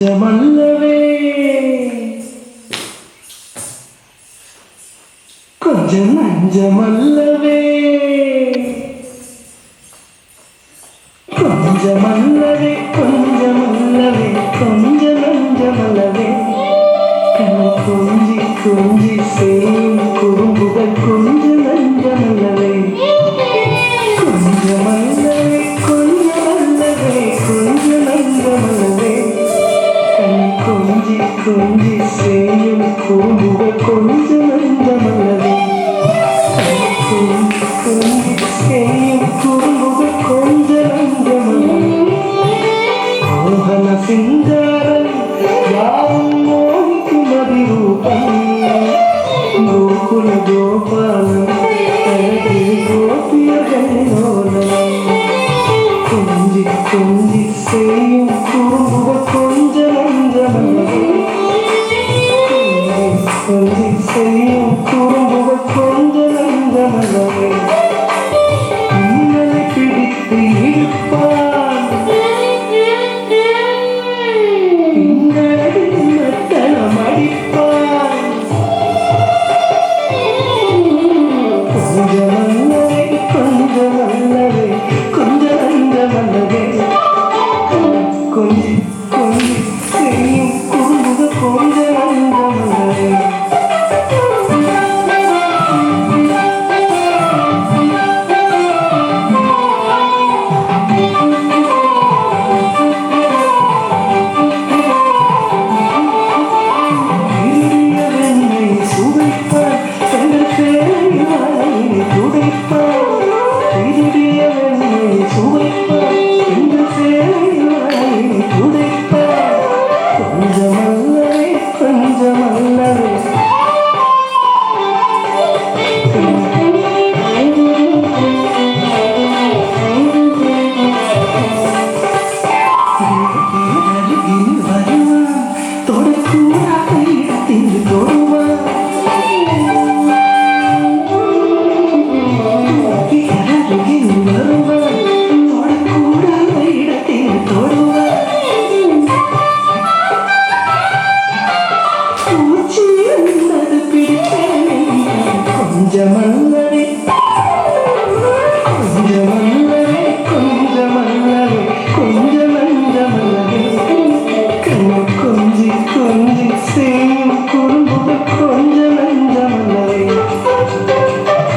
கொஞ்சமல்லவே கொஞ்சம் நஞ்சமல்லவே கொஞ்சமல்லவே கொஞ்சமல்லவே கொஞ்சம் நஞ்சமல்லவே கண்ணை கொஞ்சி கொஞ்சி சேரும் குறும்புகள் கொஞ்சம் நஞ்சமல்லவே கொஞ்சமல்லவே கொஞ்சமல்லவே கொஞ்சம் நஞ்சமல்லவே கொஞ்சி கொஞ்சி சேயும் குறும்புகள் கொஞ்சம் நஞ்சமல்லவே கொஞ்சி கொஞ்சி சேயும் குறும்புகள் கொஞ்சம் நஞ்சமல்லவே மோகன சிங்காரம் யாரும் மோகிக்கும் அதிரூபம் கோகுல கோபாலம் தனது கோபியகனோலம் கொஞ்சி கொஞ்சி சேயும் குறும்புகள் கொஞ்சம் நஞ்சமல்லவே கொஞ்சி சேயும் குறும்புகள் கொஞ்சம் நஞ்சமல்லவே உங்களை பிடித்து இழுப்பான் உங்களை மத்தளம் அடிப்பான் கொஞ்சமல்லவே கொஞ்சமல்லவே கொஞ்சம் நஞ்சமல்லவே கொஞ்சி கொஞ்சி சேயும் குறும்புகள் கொஞ்சம் நஞ்சமல்லவே கொஞ்சமல்லவே கொஞ்சமல்லவே